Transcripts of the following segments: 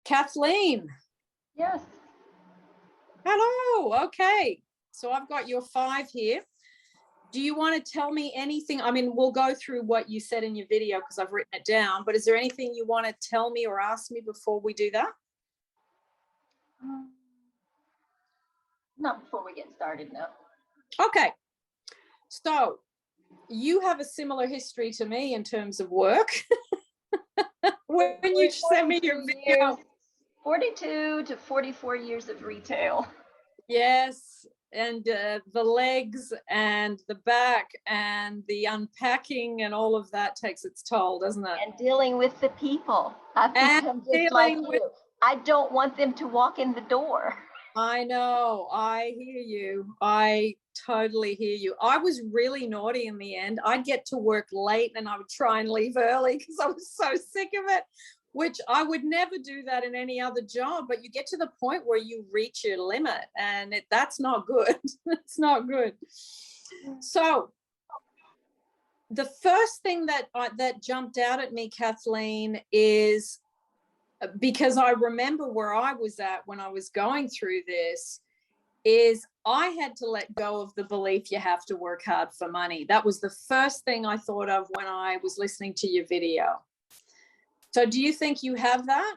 Kathleen. Yes. Hello. Okay. So I've got your 5 here. Do you want to tell me anything? I mean, we'll go through what you said in your video because I've written it down, but is there anything you want to tell me or ask me before we do that? Not before we get started, no. Okay. So you have a similar history to me in terms of work. When you sent me your video. 42 to 44 years of retail. Yes. And the legs and the back and the unpacking and all of that takes its toll, doesn't it? And dealing with the people. I've become just like you. I don't want them to walk in the door. I know. I hear you. I totally hear you. I was really naughty in the end. I'd get to work late and I would try and leave early because I was so sick of it, which I would never do that in any other job. But you get to the point where you reach your limit and that's not good. It's not good. So the first thing that jumped out at me, Kathleen, is because I remember where I was at when I was going through this, is I had to let go of the belief you have to work hard for money. That was the first thing I thought of when I was listening to your video. So do you think you have that?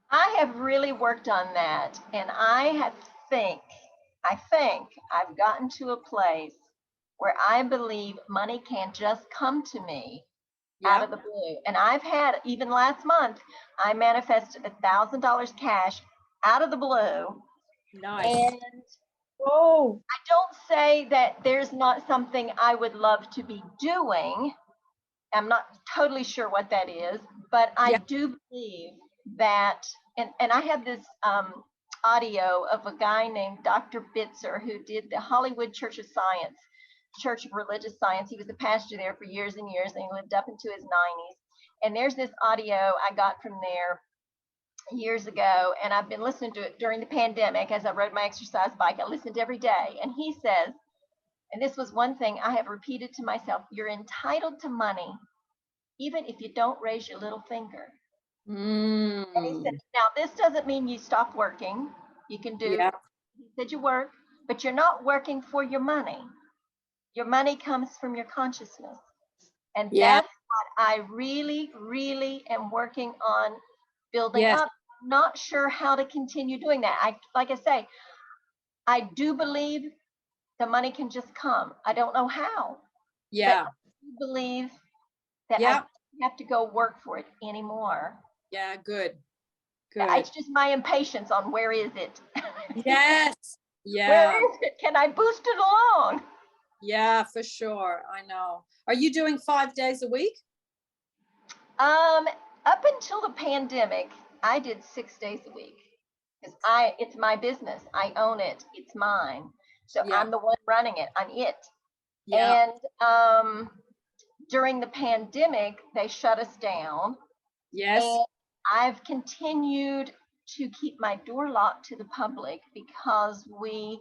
I have really worked on that. And I think I've gotten to a place where I believe money can't just come to me out of the blue. And I've had, even last month, I manifested $1,000 cash out of the blue. Nice. And I don't say that there's not something I would love to be doing. I'm not totally sure what that is, but I do believe that, and I have this audio of a guy named Dr. Bitzer who did the Hollywood Church of Religious Science. He was a pastor there for years and years, and he lived up into his 90s. And there's this audio I got from there years ago, and I've been listening to it during the pandemic as I rode my exercise bike. I listened every day, and he says, and this was one thing I have repeated to myself, you're entitled to money even if you don't raise your little finger. And he said, now this doesn't mean you stop working. You can do, he said you work, but you're not working for your money. Your money comes from your consciousness. And that's what I really, really am working on building up. I'm not sure how to continue doing that. Like I say, I do believe the money can just come. I don't know how. Yeah. But I do believe that I don't have to go work for it anymore. Yeah, good. It's just my impatience on where is it? Yes. Yeah. Where is it? Can I boost it along? Yeah, for sure. I know. Are you doing 5 days a week? Up until the pandemic, I did 6 days a week because it's my business. I own it. It's mine. So I'm the one running it. I'm it. Yeah. And during the pandemic, they shut us down. Yes. And I've continued to keep my door locked to the public because we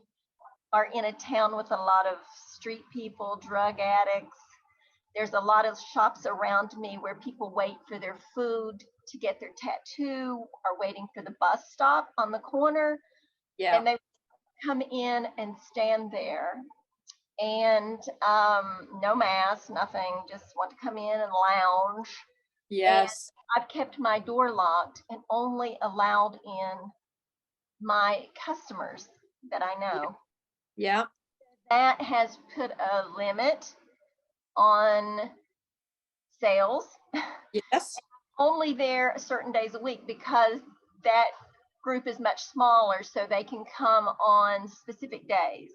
are in a town with a lot of street people, drug addicts. There's a lot of shops around me where people wait for their food to get their tattoo or waiting for the bus stop on the corner. Yeah. And they come in and stand there and no mask, nothing, just want to come in and lounge. Yes. And I've kept my door locked and only allowed in my customers that I know. Yeah. That has put a limit on sales. Yes. Only there certain days a week because that group is much smaller, so they can come on specific days.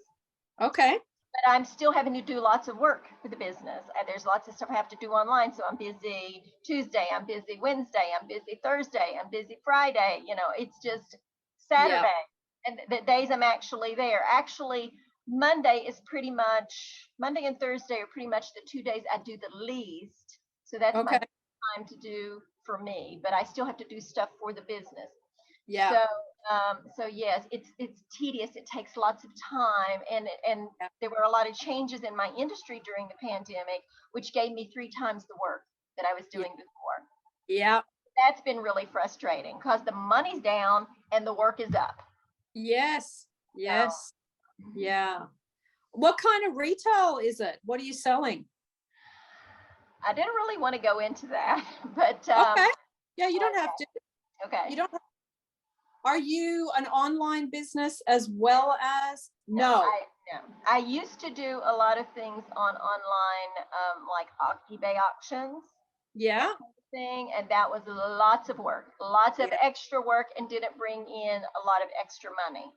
Okay. But I'm still having to do lots of work for the business. There's lots of stuff I have to do online. So I'm busy Tuesday, I'm busy Wednesday, I'm busy Thursday, I'm busy Friday. You know, it's just Saturday. And the days I'm actually there. Actually, Monday and Thursday are pretty much the 2 days I do the least. So that's my time to do for me. But I still have to do stuff for the business. Yeah. So yes, it's tedious. It takes lots of time, and there were a lot of changes in my industry during the pandemic, which gave me 3 times the work that I was doing before. Yeah. that's been really frustrating because the money's down and the work is up. Yes. So, Yeah. What kind of retail is it? What are you selling? I didn't really want to go into that, but Okay. Yeah, you don't okay. have to. Okay. You don't have, are you an online business as well as? No. I used to do a lot of things on online, like eBay auctions. Yeah. Thing, and that was lots of work, lots of Yeah. extra work, and didn't bring in a lot of extra money.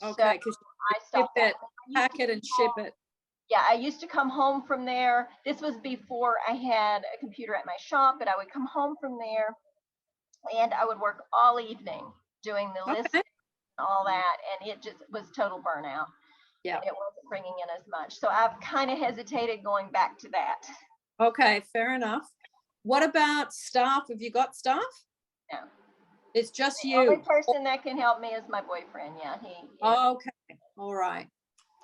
Okay, because I stopped ship it, that. pack it, and ship it. Yeah, I used to come home from there. This was before I had a computer at my shop, but I would come home from there and I would work all evening doing the list Okay. and all that, and it just was total burnout. Yeah. And it wasn't bringing in as much. So I've kind of hesitated going back to that. Okay, fair enough. What about staff? Have you got staff? No. It's just The you. only person that can help me is my boyfriend. Yeah, Okay. All right.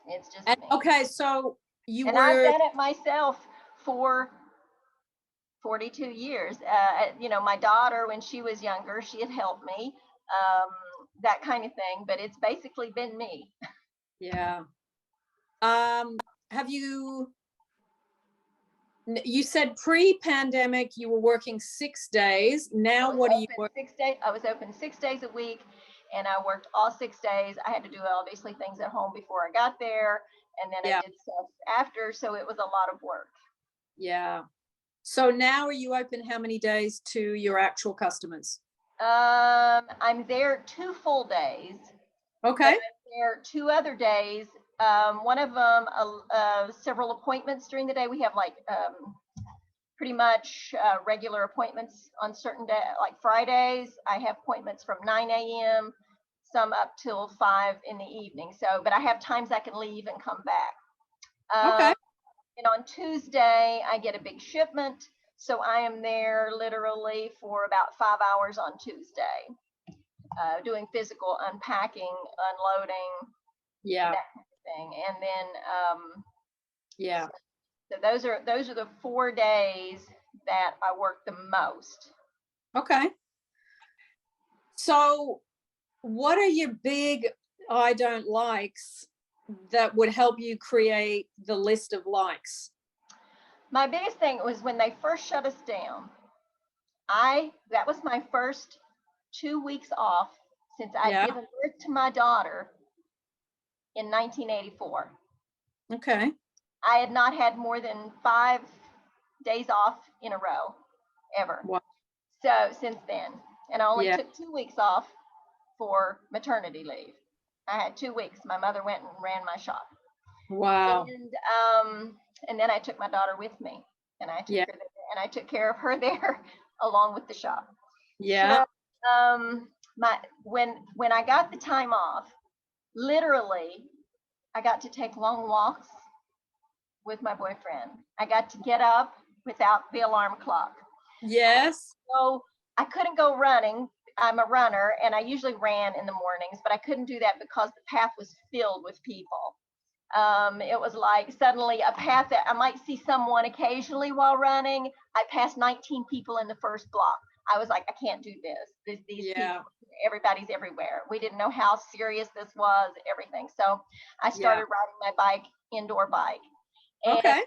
It's just And, me. okay, so you and were. I've done it myself for 42 years. My daughter, when she was younger, she had helped me, that kind of thing. But it's basically been me. Yeah. Have you? You said pre-pandemic you were working 6 days. Now what are you working? 6 days. I was open 6 days a week, and I worked all 6 days. I had to do obviously things at home before I got there, and then I did stuff after. So it was a lot of work. Yeah. So now are you open how many days to your actual customers? I'm there 2 full days. Okay. I'm there 2 other days. One of them, several appointments during the day. We have pretty much regular appointments on certain days, like Fridays. I have appointments from 9 a.m., some up till 5 in the evening. So, but I have times I can leave and come back. Okay. And on Tuesday, I get a big shipment. So I am there literally for about 5 hours on Tuesday, doing physical unpacking, unloading, Yeah. that kind of thing. And then, yeah. so those are the 4 days that I work the most. Okay. So what are your big I don't likes that would help you create the list of likes? My biggest thing was when they first shut us down. That was my first 2 weeks off since I'd given birth to my daughter in 1984. Okay. I had not had more than 5 days off in a row ever. Wow. So since then, and I only took 2 weeks off for maternity leave. I had 2 weeks. My mother went and ran my shop. Wow. And then I took my daughter with me, and I took her there, and I took care of her there along with the shop. Yeah. So, when I got the time off, literally, I got to take long walks with my boyfriend. I got to get up without the alarm clock. Yes. So I couldn't go running. I'm a runner, and I usually ran in the mornings, but I couldn't do that because the path was filled with people. It was like suddenly a path that I might see someone occasionally while running. I passed 19 people in the first block. I was like, I can't do this. These people, everybody's everywhere. We didn't know how serious this was, everything. So I started riding my bike, indoor bike. And okay.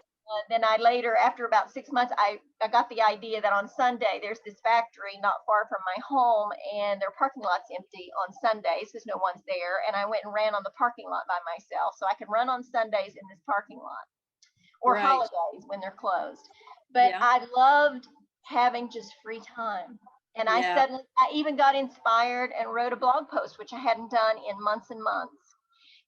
Then I later, after about 6 months, I got the idea that on Sunday, there's this factory not far from my home, and their parking lot's empty on Sundays because no one's there. And I went and ran on the parking lot by myself. So I can run on Sundays in this parking lot, or holidays when they're closed. But I loved having just free time. And I even got inspired and wrote a blog post, which I hadn't done in months and months.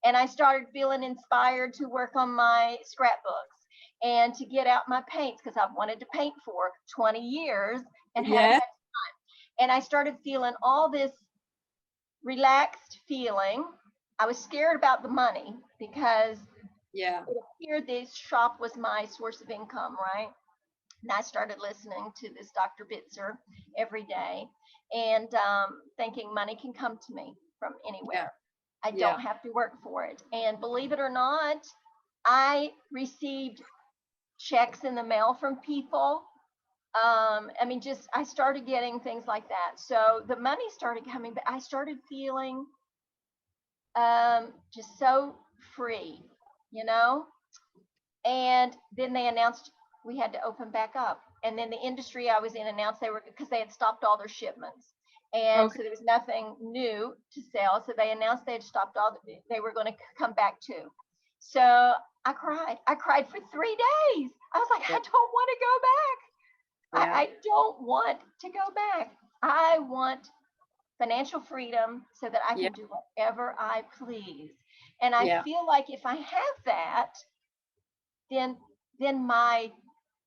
And I started feeling inspired to work on my scrapbooks and to get out my paints because I've wanted to paint for 20 years and haven't had time. And I started feeling all this relaxed feeling. I was scared about the money because it appeared this shop was my source of income, right? And I started listening to this Dr. Bitzer every day and thinking money can come to me from anywhere. I don't have to work for it. And believe it or not, I received checks in the mail from people I mean, just I started getting things like that. So the money started coming, but I started feeling just so free, you know. And then they announced we had to open back up. And then the industry I was in announced they were, because they had stopped all their shipments. And Okay. so there was nothing new to sell. So they announced they had stopped all, they were going to come back too. So I cried. I cried for 3 days. I was like, I don't want to go back. Yeah. I don't want to go back. I want financial freedom so that I Yeah. can do whatever I please. And I Yeah. feel like if I have that, then my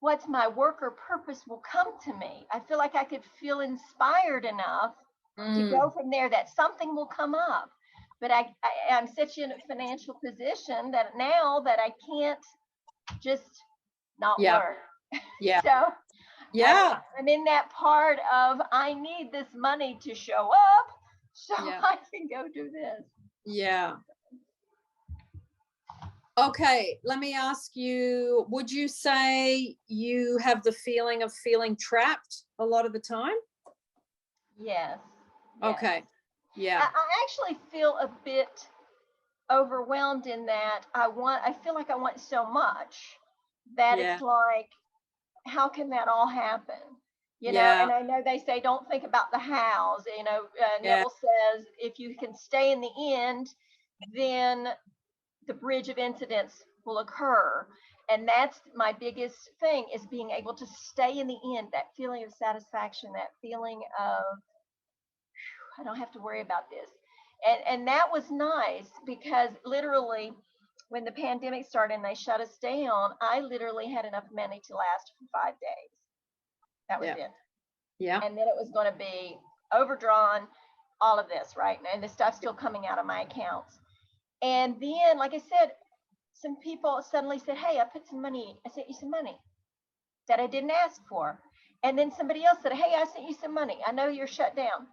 what's my work or purpose will come to me. I feel like I could feel inspired enough to go from there, that something will come up. But I'm such in a financial position that now that I can't just not Yeah. work. Yeah. So Yeah. I'm in that part of I need this money to show up so Yeah. I can go do this. Yeah. Okay, let me ask you, would you say you have the feeling of feeling trapped a lot of the time? Yes. Okay. Yeah. I actually feel a bit overwhelmed in that I feel like I want so much that Yeah. it's like, how can that all happen? You know, Yeah. and I know they say don't think about the hows. You know, Yeah. Neville says if you can stay in the end, then the bridge of incidents will occur. And that's my biggest thing, is being able to stay in the end, that feeling of satisfaction, that feeling of I don't have to worry about this. And that was nice, because literally when the pandemic started and they shut us down, I literally had enough money to last for 5 days. That was Yeah. it. Yeah. And then it was going to be overdrawn, all of this, right? And the stuff's still coming out of my accounts. And then, like I said, some people suddenly said, hey, I sent you some money that I didn't ask for. And then somebody else said, hey, I sent you some money. I know you're shut down.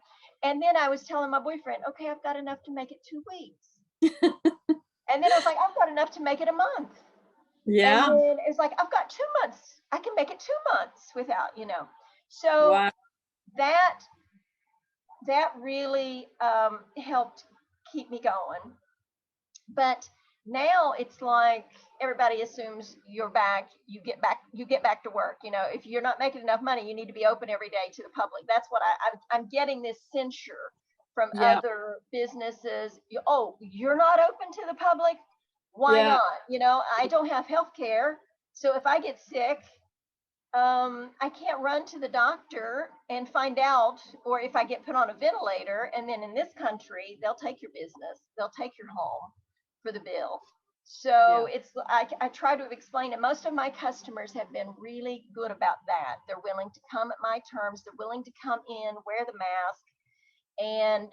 And then I was telling my boyfriend, okay, I've got enough to make it 2 weeks. And then I was like, I've got enough to make it a month. Yeah. And then it's like, I've got 2 months. I can make it 2 months without, you know. So Wow. that really helped keep me going. But now it's like everybody assumes you're back, you get back to work. You know, if you're not making enough money, you need to be open every day to the public. That's what I'm getting this censure from Yeah. other businesses. Oh, you're not open to the public? Why Yeah. not? You know, I don't have health care. So if I get sick, I can't run to the doctor and find out, or if I get put on a ventilator, and then in this country, they'll take your business, they'll take your home for the bill. So Yeah. it's, I try to explain it. Most of my customers have been really good about that. They're willing to come at my terms. They're willing to come in, wear the mask, and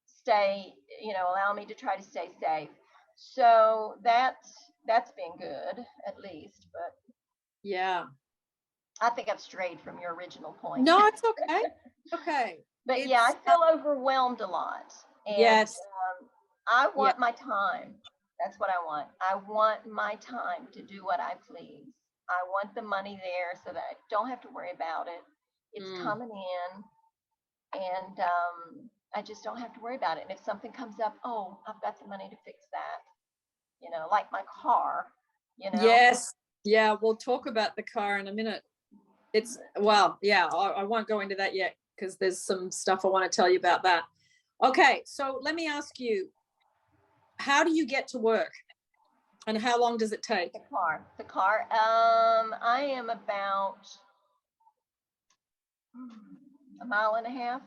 stay, you know, allow me to try to stay safe. So that's been good, at least. But Yeah. I think I've strayed from your original point. No, it's okay. Okay. But yeah, I It's feel overwhelmed a lot. And yes. I Yeah. want my time. That's what I want. I want my time to do what I please. I want the money there so that I don't have to worry about it. It's coming in, and I just don't have to worry about it. And if something comes up, oh, I've got the money to fix that. You know, like my car, you know. Yes. Yeah. We'll talk about the car in a minute. It's, well, yeah, I won't go into that yet because there's some stuff I want to tell you about that. Okay. So let me ask you, how do you get to work and how long does it take? The car. I am about a mile and a half.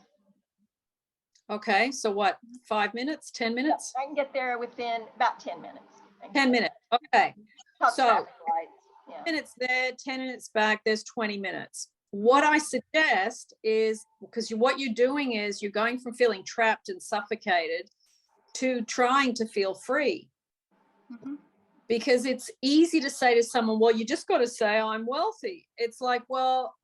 Okay. So what, 5 minutes, 10 minutes? I can get there within about 10 minutes. 10 minutes. Okay. Top So traffic lights. Yeah. minutes there, 10 minutes back, there's 20 minutes. What I suggest is, because what you're doing is you're going from feeling trapped and suffocated to trying to feel free. Mm-hmm. Because it's easy to say to someone, well, you just got to say I'm wealthy. It's like, well,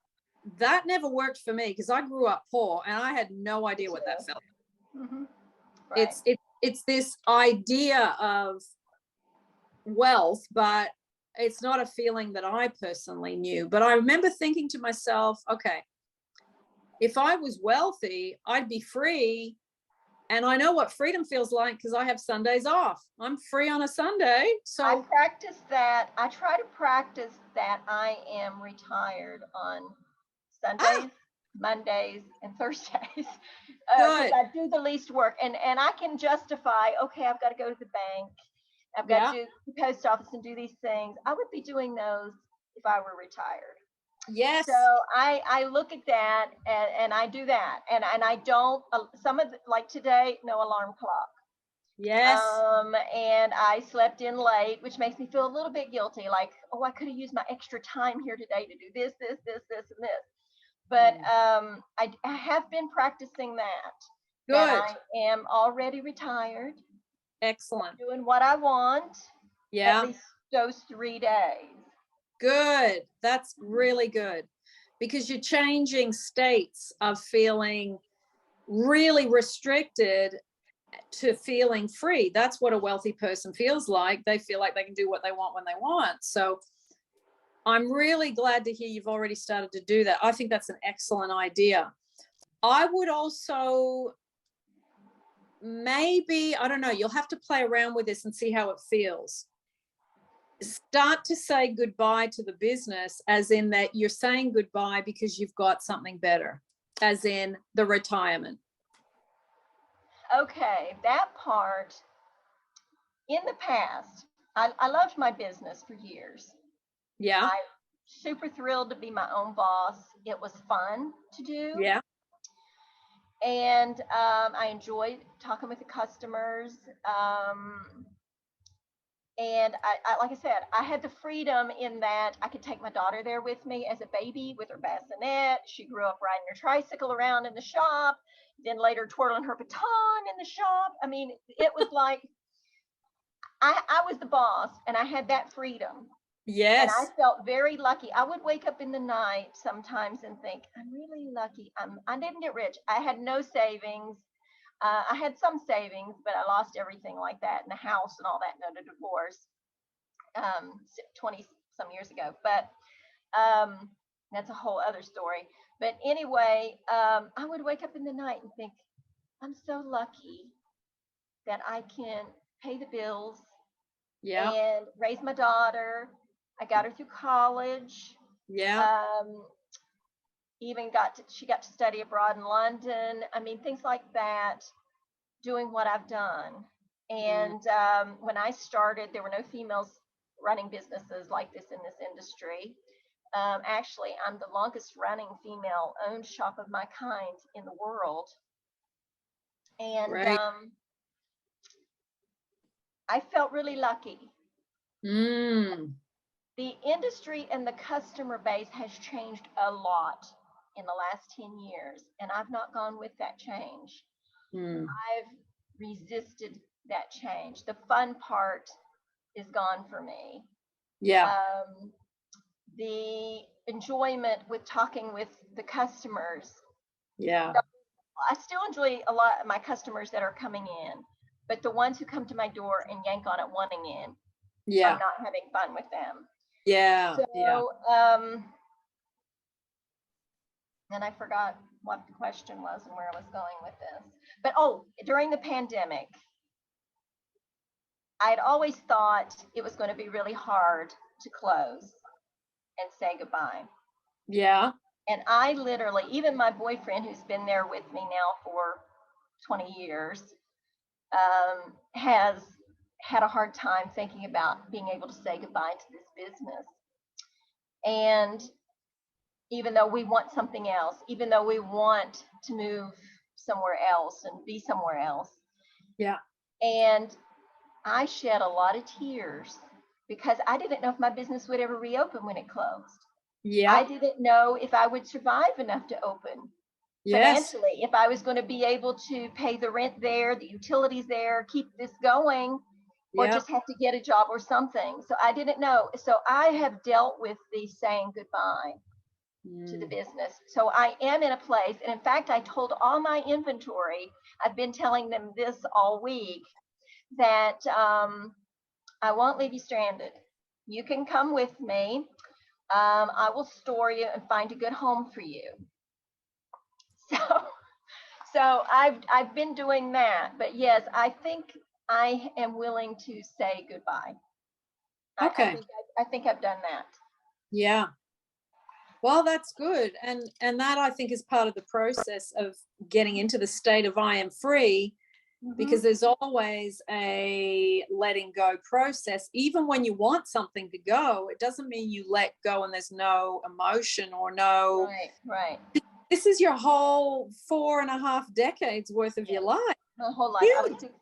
that never worked for me because I grew up poor and I had no idea what that felt. Mm-hmm. Right. It's this idea of wealth, but it's not a feeling that I personally knew, but I remember thinking to myself, okay, if I was wealthy, I'd be free. And I know what freedom feels like because I have Sundays off. I'm free on a Sunday. So I practice that. I try to practice that I am retired on Sundays, Mondays, and Thursdays. Because I do the least work, and I can justify, okay, I've got to go to the bank, I've got to do the post office and do these things. I would be doing those if I were retired. Yes. So I look at that, and I do that, and I don't, some of the, like today, no alarm clock. Yes. And I slept in late, which makes me feel a little bit guilty, like, oh, I could have used my extra time here today to do this, and this. But I have been practicing that. Good. That I am already retired. Excellent. Doing what I want. Yeah. At least those 3 days. Good. That's really good, because you're changing states of feeling really restricted to feeling free. That's what a wealthy person feels like. They feel like they can do what they want when they want. So I'm really glad to hear you've already started to do that. I think that's an excellent idea. I would also maybe, I don't know, you'll have to play around with this and see how it feels. Start to say goodbye to the business, as in that you're saying goodbye because you've got something better, as in the retirement. Okay, that part, in the past, I loved my business for years. Yeah. I'm super thrilled to be my own boss. It was fun to do. Yeah. And I enjoyed talking with the customers. And I, like I said, I had the freedom in that I could take my daughter there with me as a baby with her bassinet. She grew up riding her tricycle around in the shop, then later twirling her baton in the shop. I mean, it was like I was the boss, and I had that freedom. Yes. And I felt very lucky. I would wake up in the night sometimes and think, I'm really lucky. I didn't get rich. I had no savings. I had some savings, but I lost everything like that, in the house and all that, and a divorce 20 some years ago. But that's a whole other story. But anyway, I would wake up in the night and think, I'm so lucky that I can pay the bills, Yeah. and raise my daughter. I got her through college. Yeah. Even she got to study abroad in London. I mean, things like that, doing what I've done. And when I started, there were no females running businesses like this in this industry. Actually, I'm the longest running female owned shop of my kind in the world. And right. I felt really lucky. The industry and the customer base has changed a lot in the last 10 years, and I've not gone with that change. I've resisted that change. The fun part is gone for me. Yeah. The enjoyment with talking with the customers. Yeah. I still enjoy a lot of my customers that are coming in, but the ones who come to my door and yank on it wanting in, I'm not having fun with them. Yeah. So, and I forgot what the question was and where I was going with this. But during the pandemic, I'd always thought it was going to be really hard to close and say goodbye. Yeah. And I literally, even my boyfriend, who's been there with me now for 20 years, has had a hard time thinking about being able to say goodbye to this business. And even though we want something else, even though we want to move somewhere else and be somewhere else. Yeah. And I shed a lot of tears because I didn't know if my business would ever reopen when it closed. Yeah. I didn't know if I would survive enough to open financially, if I was going to be able to pay the rent there, the utilities there, keep this going, or just have to get a job or something. So I didn't know. So I have dealt with the saying goodbye to the business. So I am in a place, and in fact, I told all my inventory, I've been telling them this all week, that I won't leave you stranded. You can come with me. I will store you and find a good home for you. So I've been doing that, but yes, I think I am willing to say goodbye. Okay. I think I've done that. Yeah. Well, that's good. And that I think is part of the process of getting into the state of I am free, because there's always a letting go process. Even when you want something to go, it doesn't mean you let go and there's no emotion or no. Right. This is your whole 4.5 decades worth of your life. My whole life.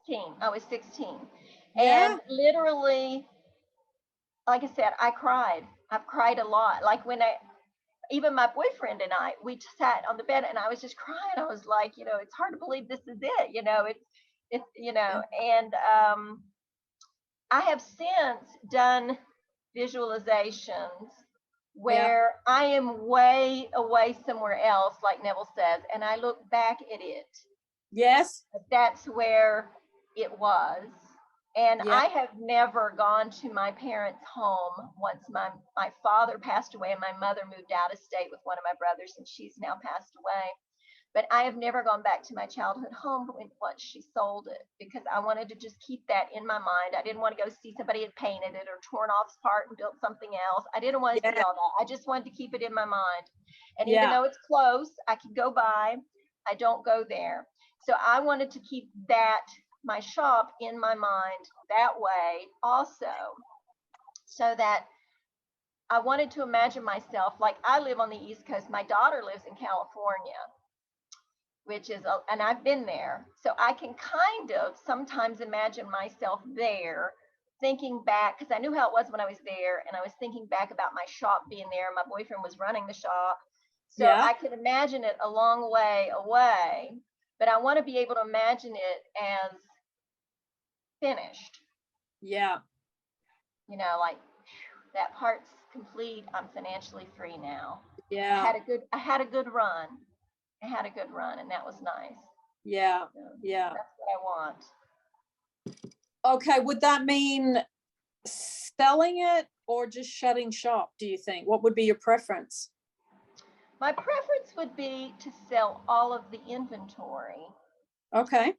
Huge. I was 16. Yeah. And literally, like I said, I cried. I've cried a lot. Like even my boyfriend and I, we sat on the bed and I was just crying. I was like, it's hard to believe this is it. It's and I have since done visualizations where I am way away somewhere else, like Neville says, and I look back at it. Yes. That's where it was. And I have never gone to my parents' home once my father passed away and my mother moved out of state with one of my brothers, and she's now passed away. But I have never gone back to my childhood home once she sold it, because I wanted to just keep that in my mind. I didn't want to go see somebody had painted it or torn off part and built something else. I didn't want to see all that. I just wanted to keep it in my mind. And even though it's close, I could go by, I don't go there. So I wanted to keep my shop in my mind that way also, so that I wanted to imagine myself, like I live on the East Coast. My daughter lives in California, which is, and I've been there. So I can kind of sometimes imagine myself there, thinking back, because I knew how it was when I was there, and I was thinking back about my shop being there. My boyfriend was running the shop. So I could imagine it a long way away, but I want to be able to imagine it as finished. Yeah. Like that part's complete. I'm financially free now. Yeah. I had a good run. And that was nice. Yeah. So yeah. That's what I want. Okay. Would that mean selling it or just shutting shop, do you think? What would be your preference? My preference would be to sell all of the inventory. Okay.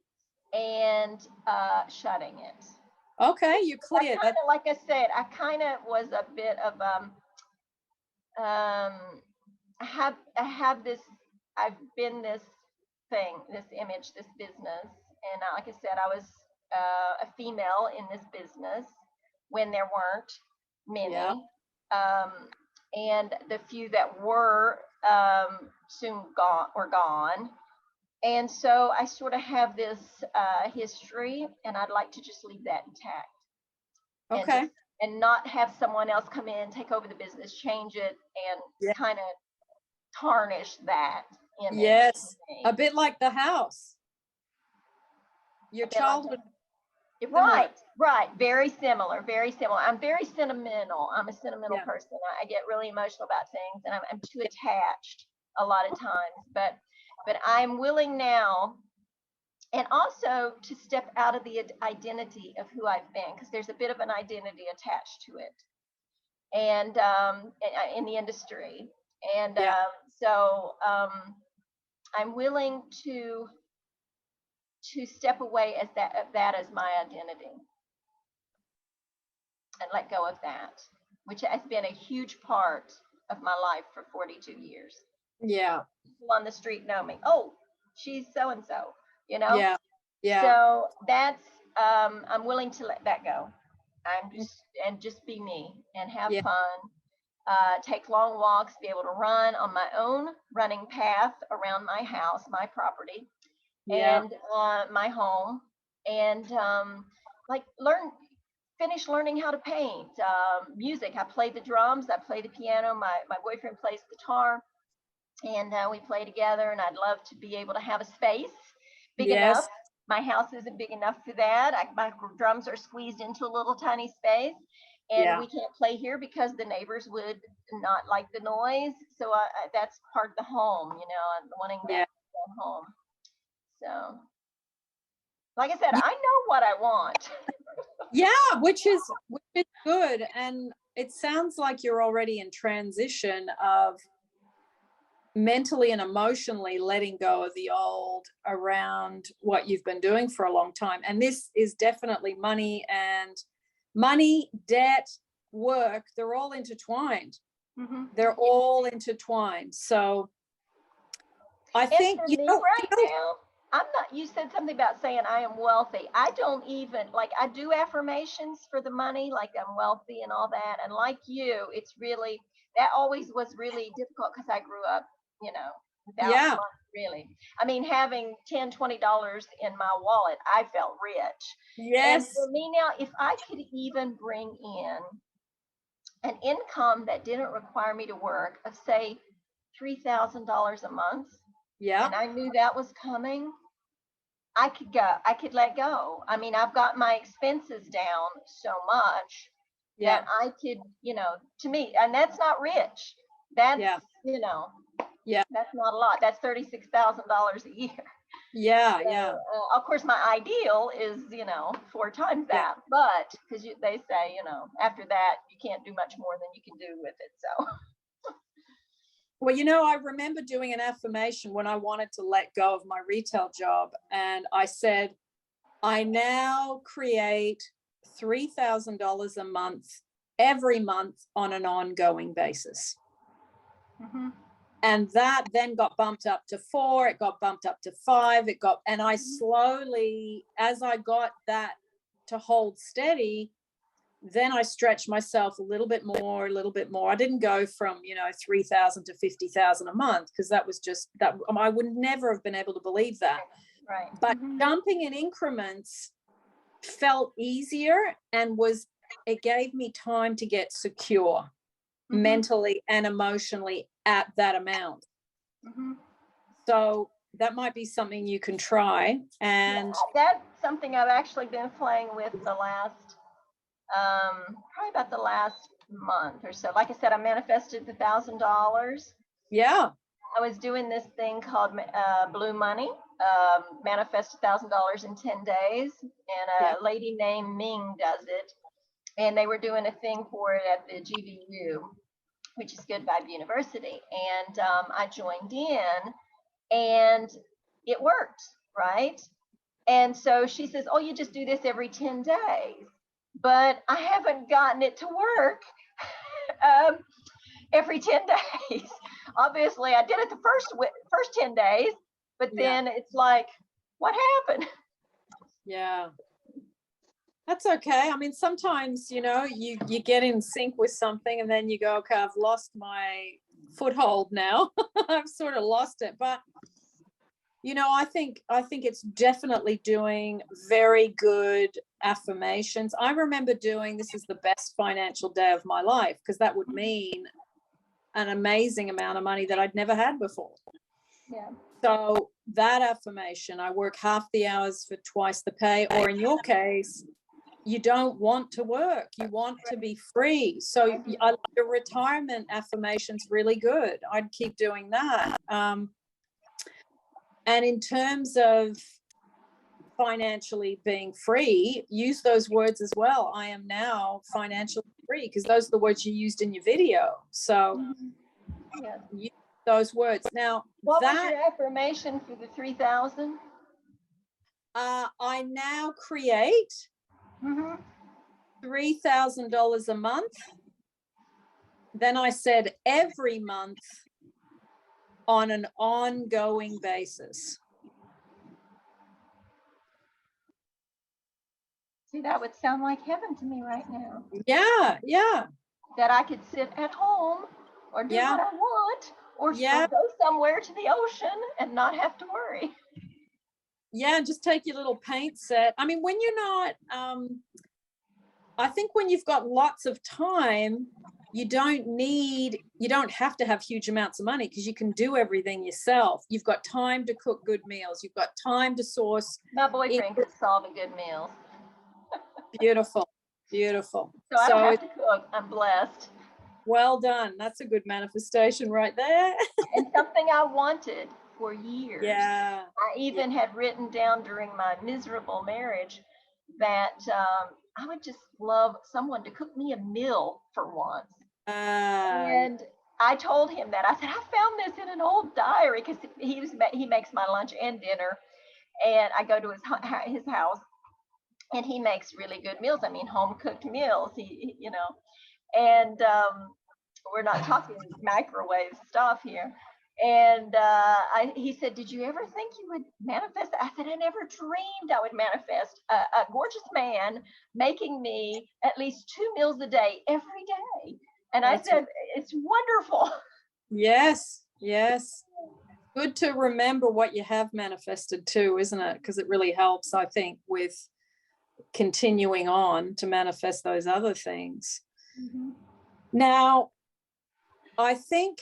And shutting it. Okay, you're clear. Like I said, I kind of was a bit of I have this. I've been this thing, this image, this business, and like I said, I was a female in this business when there weren't many, and the few that were soon were gone. And so I sort of have this history, and I'd like to just leave that intact. Okay. And not have someone else come in, take over the business, change it, and kind of tarnish that image. Yes, a bit like the house. Your childhood. Right. Very similar. I'm very sentimental. I'm a sentimental person. I get really emotional about things, and I'm too attached a lot of times. But I'm willing now, and also to step out of the identity of who I've been, because there's a bit of an identity attached to it, and in the industry. And so I'm willing to step away as that as my identity and let go of that, which has been a huge part of my life for 42 years. Yeah. People on the street know me. Oh, she's so and so, Yeah. So that's I'm willing to let that go. Just be me and have fun. Take long walks, be able to run on my own running path around my house, my property, and my home, and finish learning how to paint. Music, I play the drums, I play the piano, my boyfriend plays guitar, and we play together, and I'd love to be able to have a space big enough. My house isn't big enough for that. My drums are squeezed into a little tiny space, and we can't play here because the neighbors would not like the noise. So that's part of the home, and wanting that home. So, like I said, I know what I want. Which is good. And it sounds like you're already in transition of mentally and emotionally letting go of the old around what you've been doing for a long time. And this is definitely money, debt, work, they're all intertwined. Mm-hmm. They're all intertwined. So I And think, for me right now, I'm not, you said something about saying I am wealthy. I don't even, like, I do affirmations for the money, like I'm wealthy and all that. And like you, it's really, that always was really difficult because I grew up, you know, without money, really. I mean, having $10, $20 in my wallet, I felt rich. Yes. And for me now, if I could even bring in an income that didn't require me to work of, say, $3,000 a month, Yeah. and I knew that was coming, I could let go. I mean, I've got my expenses down so much that I could, you know, to me, and that's not rich. That's, you know, that's not a lot. That's $36,000 a year. Yeah. So, Yeah. Of course, my ideal is, you know, 4 times that, but because they say, you know, after that, you can't do much more than you can do with it. So. Well, you know, I remember doing an affirmation when I wanted to let go of my retail job. And I said, I now create $3,000 a month, every month on an ongoing basis. Mm-hmm. And that then got bumped up to 4, it got bumped up to 5, and I slowly, as I got that to hold steady, then I stretched myself a little bit more. I didn't go from, you know, 3,000 to 50,000 a month, because that was just that I would never have been able to believe that. Right. But jumping in increments felt easier, and it gave me time to get secure mentally and emotionally at that amount. So that might be something you can try. And that's something I've actually been playing with the last probably about the last month or so. Like I said, I manifested the $1,000. Yeah. I was doing this thing called Blue Money, manifest $1,000 in 10 days. And a lady named Ming does it. And they were doing a thing for it at the GVU, which is Good Vibe University. And I joined in, and it worked, right? And so she says, oh, you just do this every 10 days. But I haven't gotten it to work every 10 days. Obviously, I did it the first 10 days, but then it's like, what happened? Yeah. That's okay. I mean, sometimes, you know, you get in sync with something and then you go, okay, I've lost my foothold now. I've sort of lost it. But, you know, I think it's definitely doing very good affirmations. I remember doing, this is the best financial day of my life, because that would mean an amazing amount of money that I'd never had before. Yeah. So that affirmation, I work half the hours for twice the pay, or in your case, you don't want to work, you want to be free. So your retirement affirmation's really good. I'd keep doing that. And in terms of financially being free, use those words as well. I am now financially free, because those are the words you used in your video. So use those words. Now, what was your affirmation for the 3,000? I now create $3,000 a month. Then I said every month on an ongoing basis. See, that would sound like heaven to me right now. Yeah, yeah. That I could sit at home or do what I want, or go somewhere to the ocean and not have to worry. Yeah, just take your little paint set. I mean, when you're not, I think when you've got lots of time, you don't have to have huge amounts of money, because you can do everything yourself. You've got time to cook good meals. You've got time to source. My boyfriend cooks all the good meals. Beautiful, beautiful. So I don't have to cook. I'm blessed. Well done. That's a good manifestation right there. And something I wanted for years. Yeah. I even had written down during my miserable marriage, that I would just love someone to cook me a meal for once. And I told him that. I said, I found this in an old diary, because he makes my lunch and dinner, and I go to his house, and he makes really good meals. I mean, home cooked meals. And we're not talking microwave stuff here. And he said, did you ever think you would manifest? I said, I never dreamed I would manifest a gorgeous man making me at least 2 meals a day every day. And I said, it's wonderful. Yes, yes. Good to remember what you have manifested too, isn't it? Because it really helps, I think, with continuing on to manifest those other things. Mm-hmm. Now, I think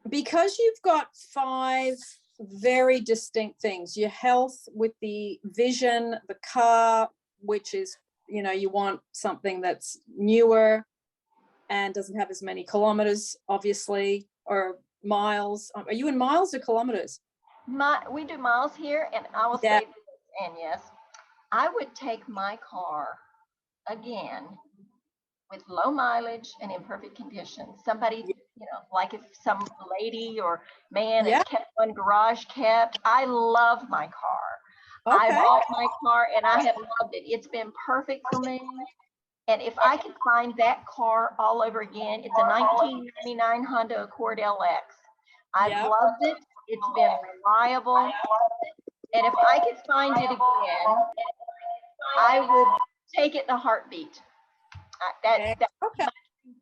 because you've got 5 very distinct things, your health with the vision, the car, which is, you want something that's newer and doesn't have as many kilometers, obviously, or miles. Are you in miles or kilometers? We do miles here, and I will say this, and yes, I would take my car again with low mileage and imperfect condition. Somebody, like if some lady or man has kept one garage kept. I love my car. I bought my car and I have loved it. It's been perfect for me. And if I could find that car all over again, it's a 1999 Honda Accord LX. I've loved it. It's been reliable. And if I could find it again, I would take it in a heartbeat. That's my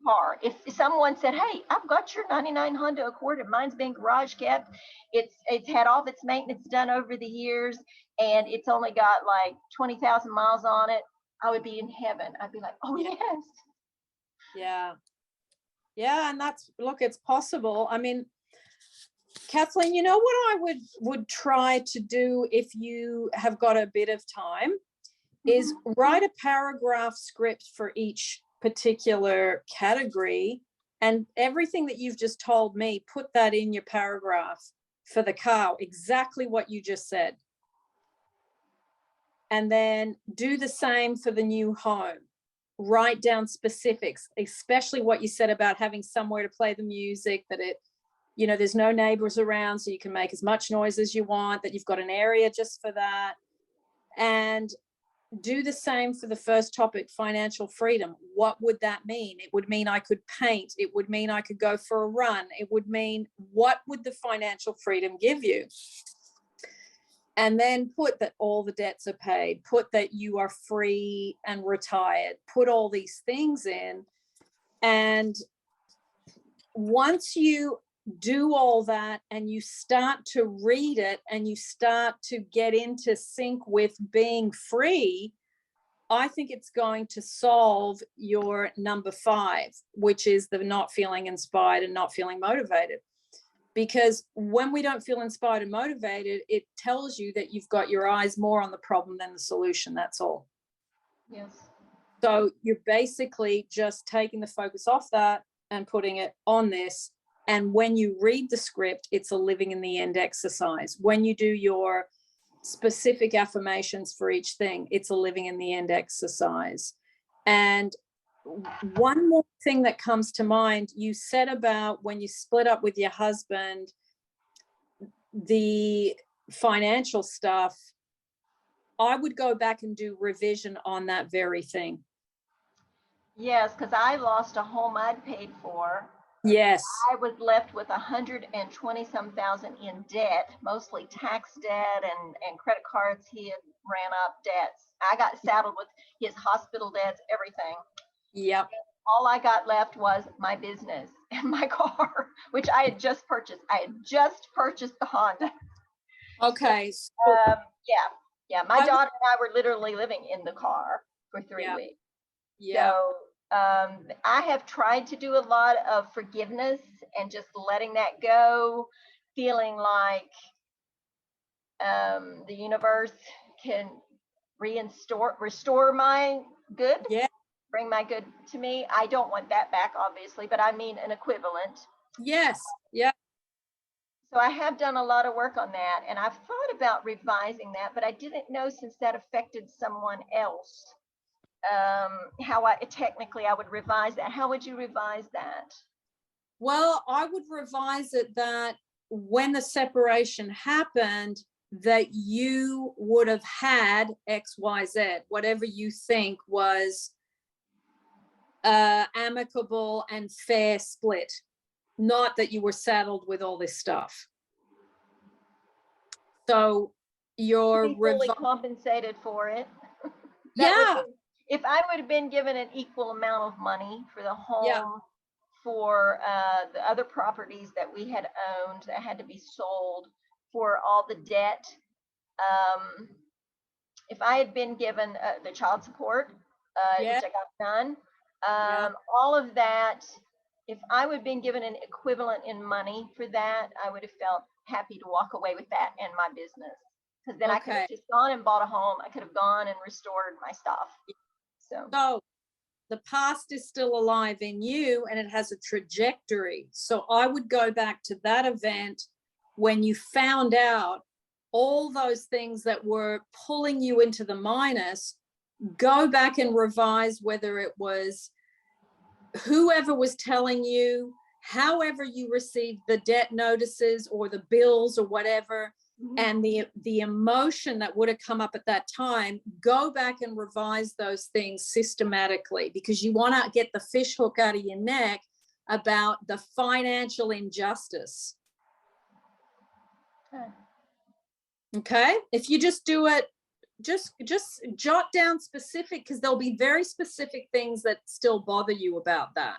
car. If someone said, hey, I've got your 99 Honda Accord and mine's been garage kept, it's had all of its maintenance done over the years, and it's only got like 20,000 miles on it, I would be in heaven. I'd be like, oh yes. Yeah. And it's possible. I mean, Kathleen, you know what I would try to do if you have got a bit of time is write a paragraph script for each particular category, and everything that you've just told me, put that in your paragraph for the car, exactly what you just said. And then do the same for the new home. Write down specifics, especially what you said about having somewhere to play the music, that there's no neighbors around, so you can make as much noise as you want, that you've got an area just for that. And do the same for the first topic, financial freedom. What would that mean? It would mean I could paint. It would mean I could go for a run. It would mean, what would the financial freedom give you? And then put that all the debts are paid, put that you are free and retired, put all these things in. And once you do all that and you start to read it and you start to get into sync with being free, I think it's going to solve your number 5, which is the not feeling inspired and not feeling motivated. Because when we don't feel inspired and motivated, it tells you that you've got your eyes more on the problem than the solution. That's all. Yes. So you're basically just taking the focus off that and putting it on this. And when you read the script, it's a living in the end exercise. When you do your specific affirmations for each thing, it's a living in the end exercise. And one more thing that comes to mind, you said about when you split up with your husband, the financial stuff, I would go back and do revision on that very thing. Yes, because I lost a home I'd paid for. Yes. I was left with 120-some thousand in debt, mostly tax debt and credit cards. He had ran up debts. I got saddled with his hospital debts, everything. Yep. All I got left was my business and my car, which I had just purchased. I had just purchased the Honda. Okay. Yeah. My daughter and I were literally living in the car for 3 weeks. Yeah. So I have tried to do a lot of forgiveness and just letting that go, feeling like the universe can restore my good. Yeah. Bring my good to me. I don't want that back, obviously, but I mean an equivalent. Yes. Yeah. So I have done a lot of work on that, and I've thought about revising that, but I didn't know, since that affected someone else, how technically I would revise that. How would you revise that? Well, I would revise it that when the separation happened, that you would have had XYZ, whatever you think was amicable and fair split, not that you were saddled with all this stuff. So you're be fully compensated for it. Yeah. If I would have been given an equal amount of money for the home, Yeah. for the other properties that we had owned that had to be sold, for all the debt. If I had been given the child support, Yeah. which I got done, Yeah. all of that, if I would have been given an equivalent in money for that, I would have felt happy to walk away with that and my business. Because then I could have just gone and bought a home. I could have gone and restored my stuff. So the past is still alive in you, and it has a trajectory. So I would go back to that event when you found out all those things that were pulling you into the minus. Go back and revise whether it was whoever was telling you, however you received the debt notices or the bills or whatever, and the emotion that would have come up at that time. Go back and revise those things systematically, because you want to get the fish hook out of your neck about the financial injustice. Okay, if you just do it, just jot down specific, because there'll be very specific things that still bother you about that.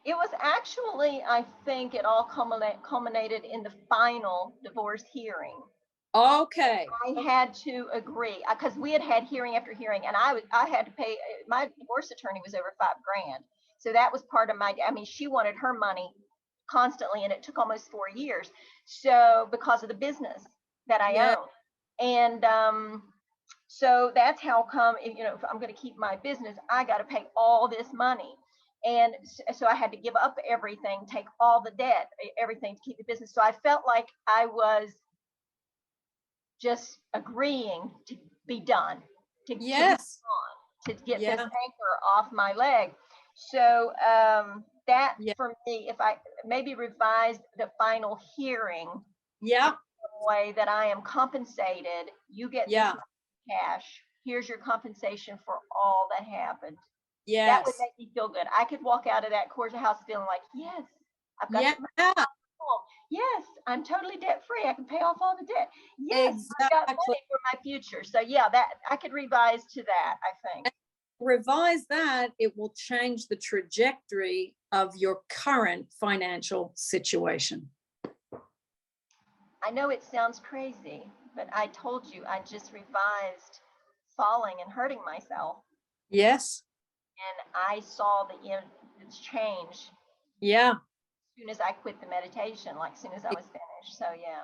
It was actually, I think it all culminated in the final divorce hearing. Okay. I had to agree, because we had hearing after hearing, and I had to pay. My divorce attorney was over $5,000, so that was part of my. I mean, she wanted her money constantly, and it took almost 4 years. So because of the business that I owned, and so that's how come, you know, if I'm going to keep my business, I got to pay all this money. And so I had to give up everything, take all the debt, everything to keep the business. So I felt like I was just agreeing to be done, to get this anchor off my leg. So that for me, if I maybe revised the final hearing, in a way that I am compensated, you get this cash, here's your compensation for all that happened. That would make me feel good. I could walk out of that courthouse feeling like, yes, I've got yes, I'm totally debt free. I can pay off all the debt. Yes, I've got money for my future. So yeah, that I could revise to that, I think. Revise that, it will change the trajectory of your current financial situation. I know it sounds crazy, but I told you I just revised falling and hurting myself. Yes. And I saw the change. Yeah. As soon as I quit the meditation, like as soon as I was finished. So yeah.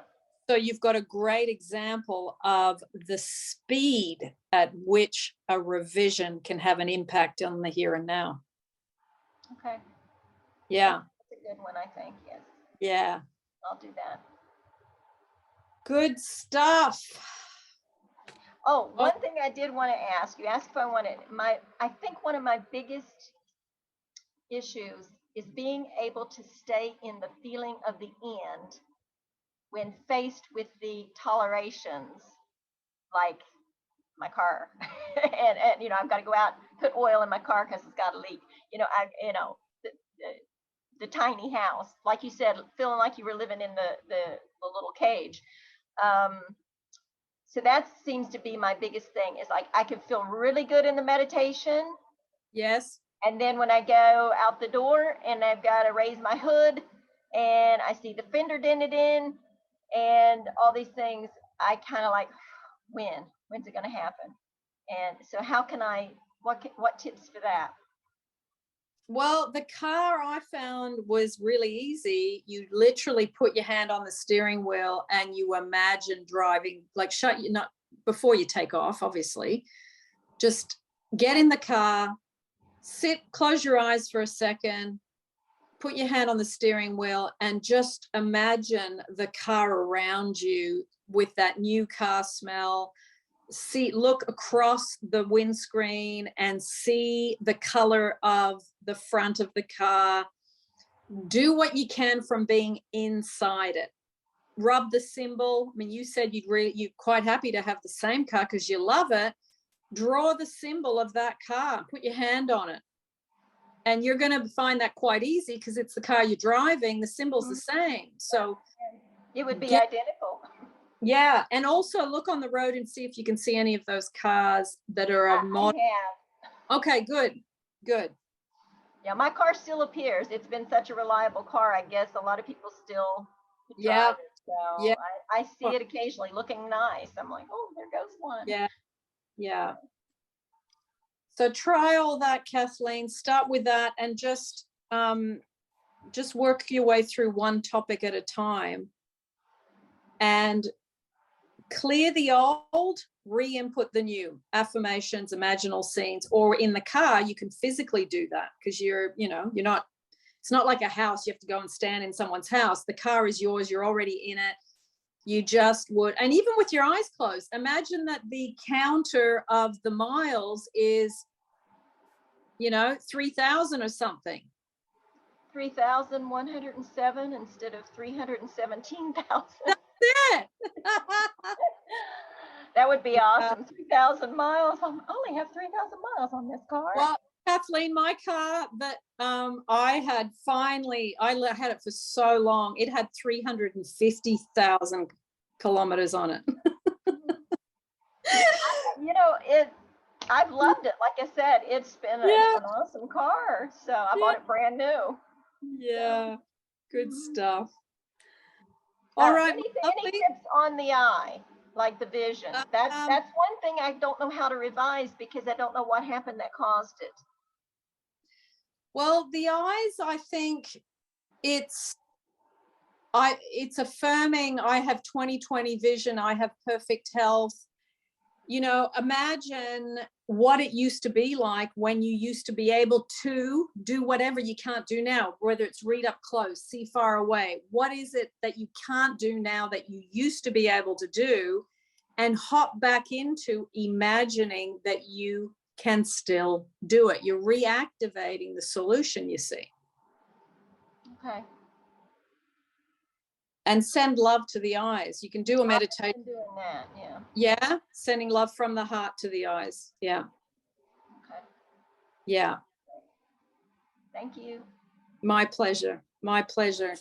So you've got a great example of the speed at which a revision can have an impact on the here and now. Okay. Yeah. That's a good one, I think. Yes. Yeah. I'll do that. Good stuff. Oh, one thing I did want to ask, you asked if I wanted I think one of my biggest issues is being able to stay in the feeling of the end when faced with the tolerations, like my car, and you know, I've got to go out and put oil in my car because it's got a leak. You know, the tiny house, like you said, feeling like you were living in the little cage. So that seems to be my biggest thing, is like I can feel really good in the meditation. Yes. And then when I go out the door and I've got to raise my hood and I see the fender dented in and all these things, I kind of like, when's it going to happen? And so how can what tips for that? Well, the car I found was really easy. You literally put your hand on the steering wheel and you imagine driving, like not before you take off, obviously. Just get in the car, sit, close your eyes for a second, put your hand on the steering wheel and just imagine the car around you with that new car smell. Look across the windscreen and see the color of the front of the car. Do what you can from being inside it. Rub the symbol. I mean, you said you're quite happy to have the same car because you love it. Draw the symbol of that car. Put your hand on it. And you're going to find that quite easy because it's the car you're driving. The symbol's the same. So it would be identical. Yeah. And also look on the road and see if you can see any of those cars that are a model. Okay, good. Good. Yeah, my car still appears. It's been such a reliable car. I guess a lot of people still drive it. So yeah. I see it occasionally looking nice. I'm like, oh, there goes one. Yeah. Yeah. So try all that, Kathleen. Start with that and just work your way through one topic at a time. And clear the old, re-input the new. Affirmations, imaginal scenes, or in the car, you can physically do that because you're not, it's not like a house. You have to go and stand in someone's house. The car is yours. You're already in it. You just would, and even with your eyes closed, imagine that the counter of the miles is, 3,000 or something. 3,107 instead of 317,000. That's it. That would be awesome. 3,000 miles. I only have 3,000 miles on this car. Well, Kathleen, my car that I had it for so long. It had 350,000 kilometers on it. I've loved it. Like I said, it's been an awesome car. So I bought it brand new. Yeah, good stuff. All right. Any tips on the eye, like the vision? That's one thing I don't know how to revise because I don't know what happened that caused it. Well, the eyes, I think it's affirming. I have 20/20 vision. I have perfect health. Imagine what it used to be like when you used to be able to do whatever you can't do now, whether it's read up close, see far away. What is it that you can't do now that you used to be able to do? And hop back into imagining that you can still do it. You're reactivating the solution, you see. Okay. And send love to the eyes. You can do a meditation. I've been doing that, yeah. Yeah, sending love from the heart to the eyes. Yeah. Okay. Yeah. Thank you. My pleasure. My pleasure.